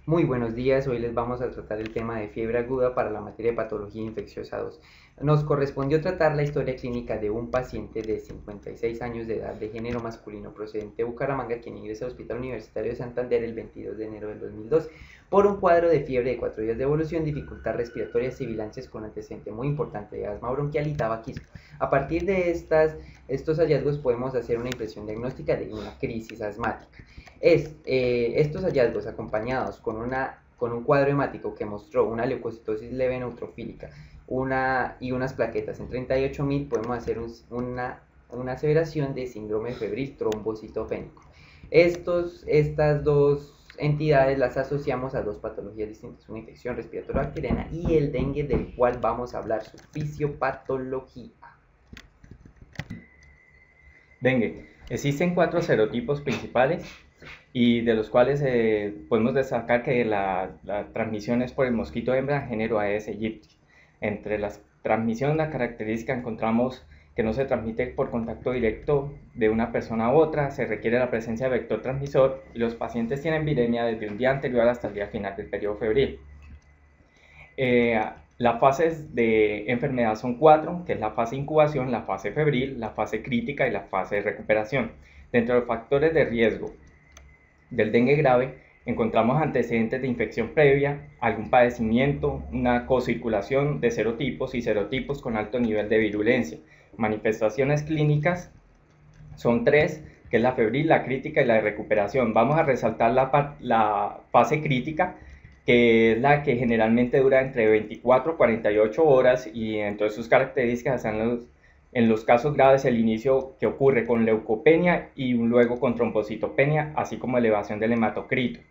Muy buenos días, hoy les vamos a tratar el tema de fiebre aguda para la materia de patología infecciosa 2. Nos correspondió tratar la historia clínica de un paciente de 56 años de edad de género masculino procedente de Bucaramanga quien ingresa al Hospital Universitario de Santander el 22 de enero del 2002 por un cuadro de fiebre de 4 días de evolución, dificultad respiratoria, sibilancias con antecedente muy importante de asma bronquial y tabaquismo. A partir de estos hallazgos podemos hacer una impresión diagnóstica de una crisis asmática. Estos hallazgos acompañados con un cuadro hemático que mostró una leucocitosis leve neutrofílica y unas plaquetas en 38.000, podemos hacer una aseveración de síndrome febril trombocitopénico. Estas dos entidades las asociamos a dos patologías distintas, una infección respiratoria bacteriana y el dengue, del cual vamos a hablar su fisiopatología. Dengue. Existen 4 serotipos principales y de los cuales podemos destacar que la transmisión es por el mosquito hembra género Aedes aegypti. Entre las transmisiones, la característica encontramos que no se transmite por contacto directo de una persona a otra, se requiere la presencia de vector transmisor y los pacientes tienen viremia desde un día anterior hasta el día final del periodo febril. Las fases de enfermedad son 4, que es la fase de incubación, la fase febril, la fase crítica y la fase de recuperación. Dentro de los factores de riesgo del dengue grave, encontramos antecedentes de infección previa, algún padecimiento, una cocirculación de serotipos y serotipos con alto nivel de virulencia. Manifestaciones clínicas son 3, que es la febril, la crítica y la de recuperación. Vamos a resaltar la fase crítica, que es la que generalmente dura entre 24 y 48 horas y entre sus características están en los casos graves el inicio que ocurre con leucopenia y luego con trombocitopenia, así como elevación del hematocrito.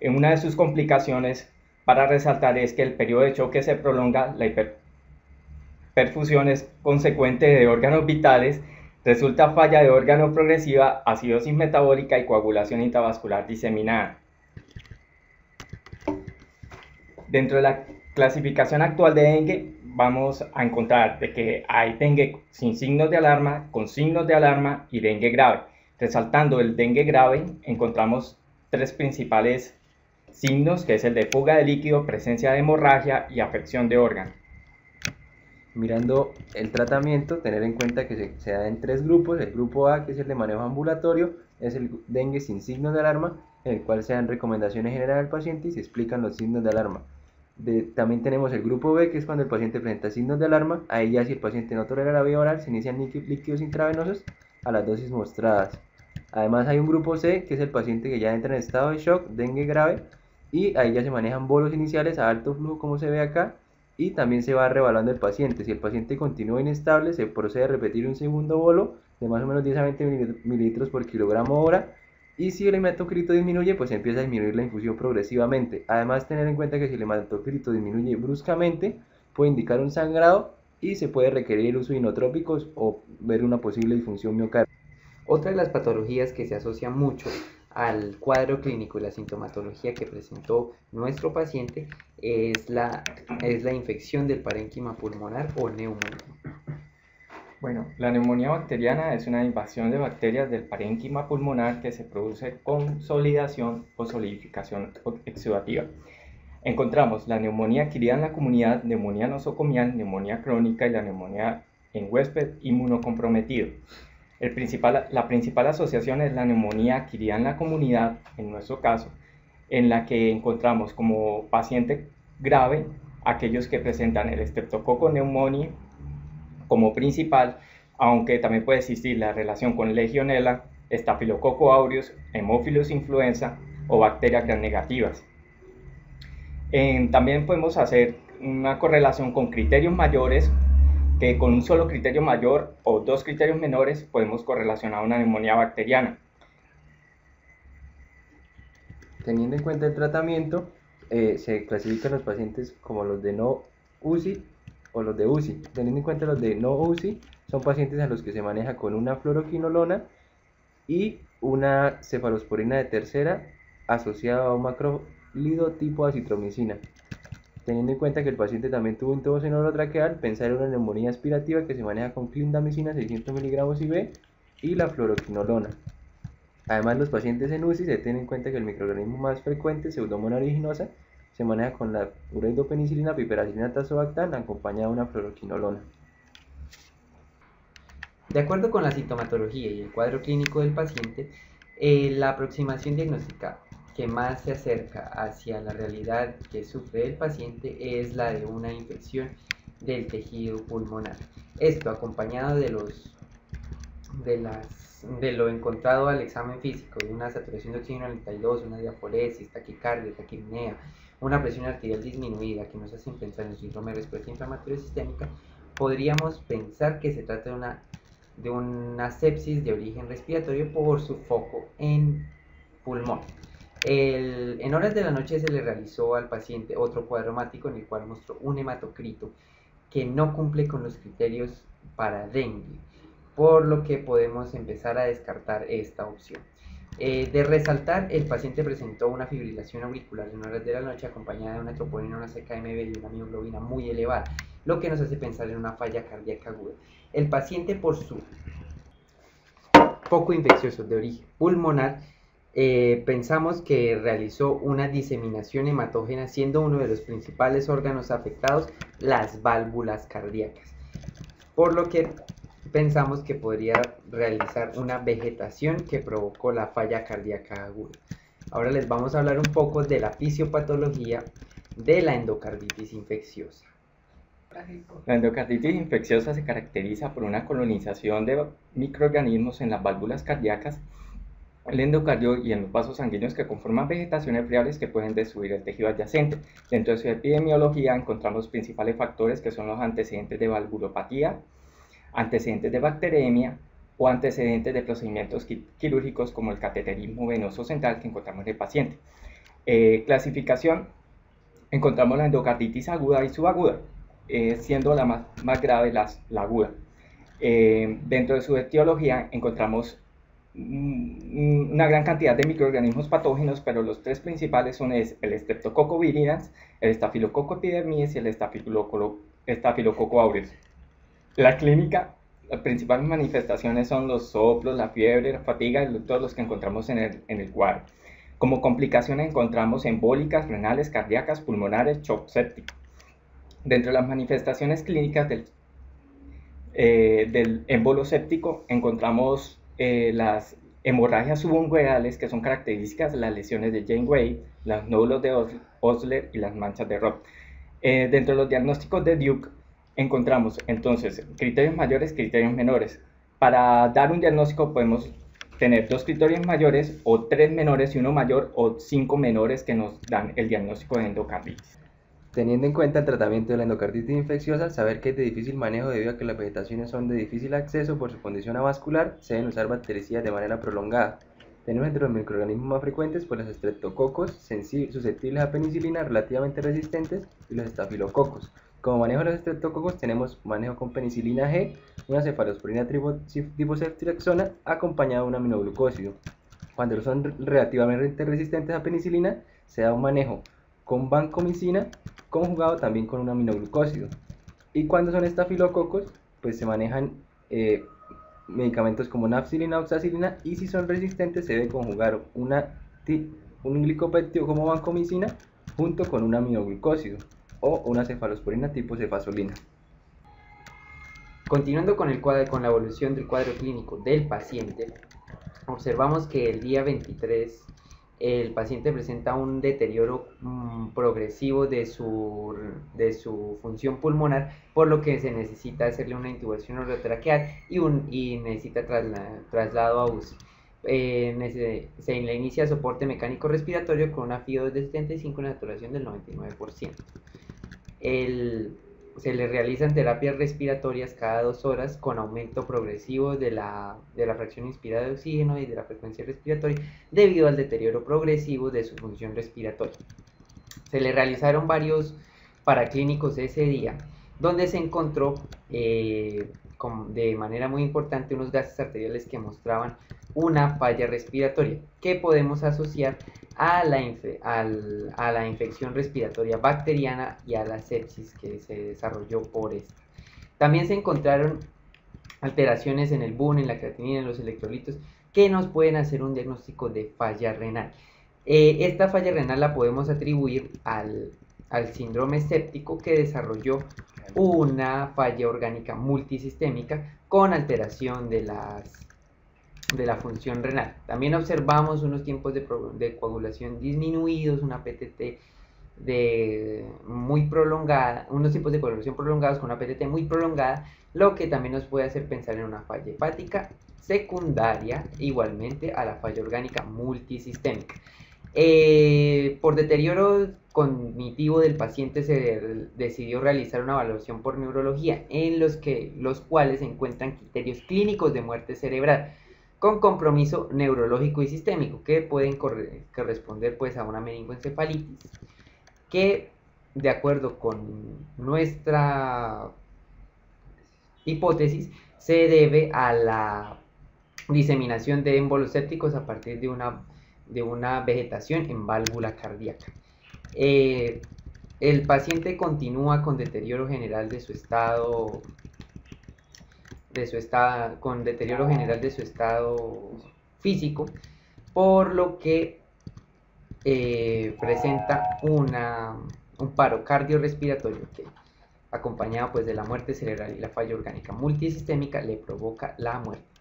Una de sus complicaciones para resaltar es que el periodo de choque se prolonga, la hiperperfusión es consecuente de órganos vitales, resulta falla de órgano progresiva, acidosis metabólica y coagulación intravascular diseminada. Dentro de la clasificación actual de dengue vamos a encontrar de que hay dengue sin signos de alarma, con signos de alarma y dengue grave. Resaltando el dengue grave, encontramos 3 principales signos, que es el de fuga de líquido, presencia de hemorragia y afección de órgano. Mirando el tratamiento, tener en cuenta que se da en 3 grupos. El grupo A, que es el de manejo ambulatorio, es el dengue sin signos de alarma, en el cual se dan recomendaciones generales al paciente y se explican los signos de alarma. También tenemos el grupo B, que es cuando el paciente presenta signos de alarma. Ahí ya, si el paciente no tolera la vía oral, se inician líquidos intravenosos a las dosis mostradas. Además hay un grupo C, que es el paciente que ya entra en estado de shock, dengue grave, y ahí ya se manejan bolos iniciales a alto flujo, como se ve acá, y también se va reevaluando el paciente. Si el paciente continúa inestable, se procede a repetir un segundo bolo de más o menos 10 a 20 mililitros por kilogramo hora, y si el hematocrito disminuye, pues empieza a disminuir la infusión progresivamente. Además, tener en cuenta que si el hematocrito disminuye bruscamente, puede indicar un sangrado y se puede requerir el uso de inotrópicos o ver una posible disfunción miocárdica. Otra de las patologías que se asocia mucho al cuadro clínico y la sintomatología que presentó nuestro paciente es la infección del parénquima pulmonar o neumonía. Bueno, la neumonía bacteriana es una invasión de bacterias del parénquima pulmonar que se produce con solidación o solidificación exudativa. Encontramos la neumonía adquirida en la comunidad, neumonía nosocomial, neumonía crónica y la neumonía en huésped inmunocomprometido. La principal asociación es la neumonía adquirida en la comunidad, en nuestro caso, en la que encontramos como paciente grave aquellos que presentan el Streptococcus pneumoniae como principal, aunque también puede existir la relación con Legionella, Staphylococcus aureus, Haemophilus influenza o bacterias gram negativas. También podemos hacer una correlación con criterios mayores, que con un solo criterio mayor o 2 criterios menores podemos correlacionar una neumonía bacteriana. Teniendo en cuenta el tratamiento, se clasifican los pacientes como los de no UCI o los de UCI. Teniendo en cuenta los de no UCI, son pacientes a los que se maneja con una fluoroquinolona y una cefalosporina de tercera asociada a un macrólido tipo acitromicina. Teniendo en cuenta que el paciente también tuvo un tubo orotraqueal, pensar en una neumonía aspirativa que se maneja con clindamicina 600 mg IV y la fluoroquinolona. Además, los pacientes en UCI se tienen en cuenta que el microorganismo más frecuente, Pseudomonas aeruginosa, se maneja con la ureidopenicilina, piperacilina, tazobactam, acompañada de una fluoroquinolona. De acuerdo con la sintomatología y el cuadro clínico del paciente, la aproximación diagnóstica que más se acerca hacia la realidad que sufre el paciente es la de una infección del tejido pulmonar. Esto acompañado de lo encontrado al examen físico, de una saturación de oxígeno 92, una diaforesis, taquicardia, taquipnea, una presión arterial disminuida que nos hacen pensar en síndrome de respuesta inflamatoria sistémica, podríamos pensar que se trata de una sepsis de origen respiratorio por su foco en pulmón. En horas de la noche se le realizó al paciente otro cuadro hemático en el cual mostró un hematocrito que no cumple con los criterios para dengue, por lo que podemos empezar a descartar esta opción. De resaltar, el paciente presentó una fibrilación auricular en horas de la noche acompañada de una troponina, una CKMB y una mioglobina muy elevada, lo que nos hace pensar en una falla cardíaca aguda. El paciente, por su foco infeccioso de origen pulmonar, pensamos que realizó una diseminación hematógena, siendo uno de los principales órganos afectados las válvulas cardíacas, por lo que pensamos que podría realizar una vegetación que provocó la falla cardíaca aguda. Ahora les vamos a hablar un poco de la fisiopatología de la endocarditis infecciosa. La endocarditis infecciosa se caracteriza por una colonización de microorganismos en las válvulas cardíacas, el endocardio y en los vasos sanguíneos que conforman vegetaciones friables que pueden destruir el tejido adyacente. Dentro de su epidemiología encontramos principales factores que son los antecedentes de valvulopatía, antecedentes de bacteremia o antecedentes de procedimientos quirúrgicos como el cateterismo venoso central que encontramos en el paciente. Clasificación: encontramos la endocarditis aguda y subaguda, siendo la más grave la aguda. Dentro de su etiología encontramos una gran cantidad de microorganismos patógenos, pero los tres principales son el Streptococcus viridans, el Staphylococcus epidermidis y el Staphylococcus aureus. La clínica, las principales manifestaciones son los soplos, la fiebre, la fatiga y todos los que encontramos en el cuadro. Como complicaciones encontramos embólicas, renales, cardíacas, pulmonares, shock séptico. Dentro de las manifestaciones clínicas del émbolo séptico encontramos las hemorragias subungueales, que son características de las lesiones de Janeway, los nódulos de Osler y las manchas de Roth. Dentro de los diagnósticos de Duke encontramos entonces criterios mayores, criterios menores. Para dar un diagnóstico podemos tener 2 criterios mayores o 3 menores y 1 mayor o 5 menores que nos dan el diagnóstico de endocarditis. Teniendo en cuenta el tratamiento de la endocarditis infecciosa, saber que es de difícil manejo debido a que las vegetaciones son de difícil acceso por su condición avascular, se deben usar bactericidas de manera prolongada. Tenemos entre los microorganismos más frecuentes pues los streptococos, susceptibles a penicilina, relativamente resistentes, y los estafilococos. Como manejo de los streptococos tenemos manejo con penicilina G, una cefalosporina triceftrexona acompañada de un aminoglucósido. Cuando son relativamente resistentes a penicilina, se da un manejo con vancomicina conjugado también con un aminoglucósido. Y cuando son estafilococos, pues se manejan medicamentos como nafcilina o oxacilina, y si son resistentes se debe conjugar un glicopéptido como vancomicina junto con un aminoglucósido o una cefalosporina tipo cefasolina. Continuando con la evolución del cuadro clínico del paciente, observamos que el día 23 el paciente presenta un deterioro progresivo de su función pulmonar, por lo que se necesita hacerle una intubación orotraqueal y necesita traslado a UCI. Se le inicia soporte mecánico respiratorio con una FIO de 75 y una saturación del 99%. Se le realizan terapias respiratorias cada 2 horas con aumento progresivo de la fracción inspirada de oxígeno y de la frecuencia respiratoria debido al deterioro progresivo de su función respiratoria. Se le realizaron varios paraclínicos ese día, donde se encontró de manera muy importante unos gases arteriales que mostraban una falla respiratoria que podemos asociar a la infección respiratoria bacteriana y a la sepsis que se desarrolló por esta. También se encontraron alteraciones en el BUN, en la creatinina, en los electrolitos, que nos pueden hacer un diagnóstico de falla renal. Esta falla renal la podemos atribuir al síndrome séptico, que desarrolló una falla orgánica multisistémica con alteración de la función renal. También observamos unos tiempos de coagulación disminuidos, una PTT muy prolongada, unos tiempos de coagulación prolongados con una PTT muy prolongada, lo que también nos puede hacer pensar en una falla hepática secundaria igualmente a la falla orgánica multisistémica. Por deterioro cognitivo del paciente se decidió realizar una evaluación por neurología, en los cuales se encuentran criterios clínicos de muerte cerebral con compromiso neurológico y sistémico, que pueden corresponder pues a una meningoencefalitis, que de acuerdo con nuestra hipótesis se debe a la diseminación de émbolos sépticos a partir de una vegetación en válvula cardíaca. El paciente continúa con deterioro general de su estado físico, por lo que presenta un paro cardiorrespiratorio que, acompañado pues de la muerte cerebral y la falla orgánica multisistémica, le provoca la muerte.